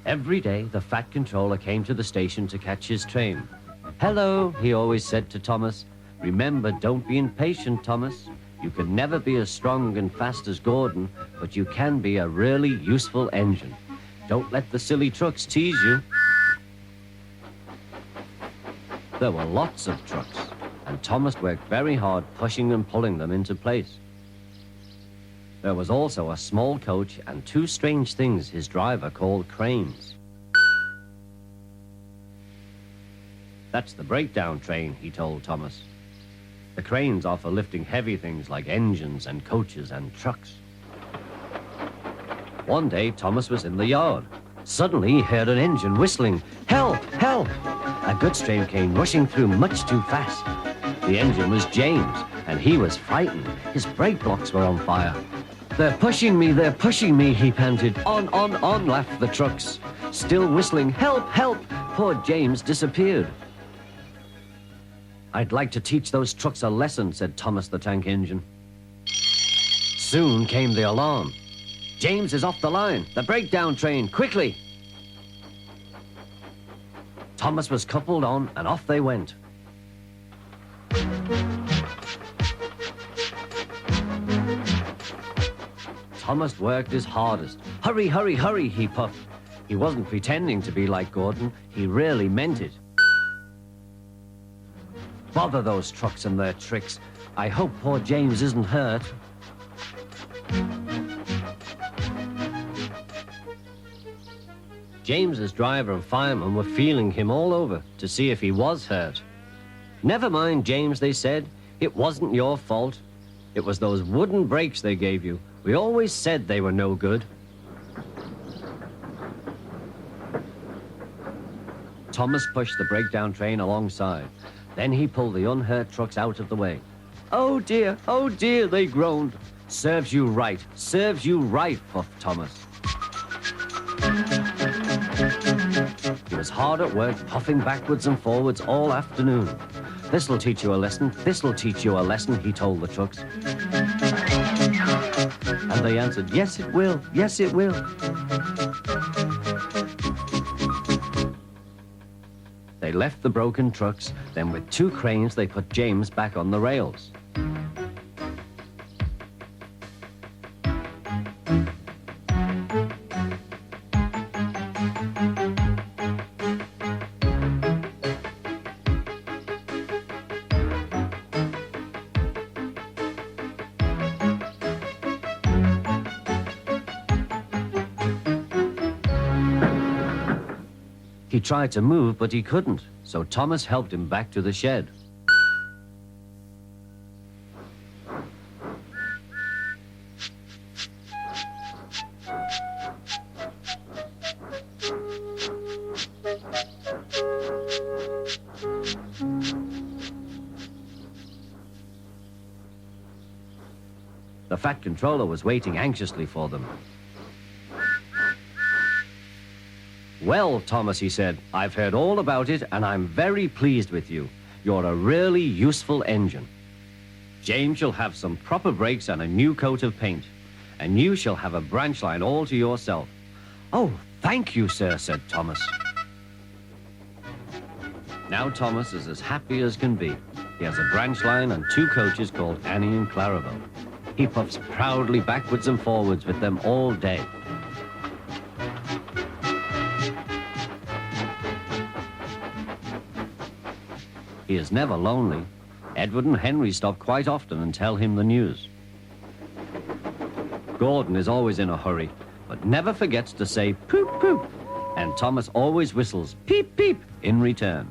Every day, the fat controller came to the station to catch his train. "Hello," he always said to Thomas. "Remember, don't be impatient, Thomas. You can never be as strong and fast as Gordon, but you can be a really useful engine. Don't let the silly trucks tease you." There were lots of trucks, and Thomas worked very hard pushing and pulling them into place. There was also a small coach and two strange things his driver called cranes. "That's the breakdown train," he told Thomas. "The cranes are for lifting heavy things like engines and coaches and trucks." One day, Thomas was in the yard. Suddenly, he heard an engine whistling. "Help! Help!" A goods train came rushing through much too fast. The engine was James, and he was frightened. His brake blocks were on fire. They're pushing me," he panted. On, laughed the trucks. Still whistling, "Help! Help!" Poor James disappeared. "I'd like to teach those trucks a lesson," said Thomas the Tank Engine. Soon came the alarm. "James is off the line. The breakdown train, quickly!" Thomas was coupled on, and off they went. Thomas worked his hardest. "Hurry, hurry, hurry," he puffed. He wasn't pretending to be like Gordon. He really meant it. Bother those trucks and their tricks. I hope poor James isn't hurt. James's driver and fireman were feeling him all over to see if he was hurt. "Never mind, James," they said. "It wasn't your fault. It was those wooden brakes they gave you. We always said they were no good." Thomas pushed the breakdown train alongside. Then he pulled the unhurt trucks out of the way. Oh dear, they groaned. Serves you right, puffed Thomas. He was hard at work, puffing backwards and forwards all afternoon. "This'll teach you a lesson, he told the trucks. And they answered, yes, it will. They left the broken trucks, then with two cranes they put James back on the rails. He tried to move, but he couldn't, so Thomas helped him back to the shed. The fat controller was waiting anxiously for them. "Well, Thomas," he said, "I've heard all about it, and I'm very pleased with you. You're a really useful engine. James shall have some proper brakes and a new coat of paint, and you shall have a branch line all to yourself." "Oh, thank you, sir," said Thomas. Now Thomas is as happy as can be. He has a branch line and two coaches called Annie and Clarabelle. He puffs proudly backwards and forwards with them all day. He is never lonely. Edward and Henry stop quite often and tell him the news. Gordon is always in a hurry, but never forgets to say poop, poop, and Thomas always whistles peep, peep in return.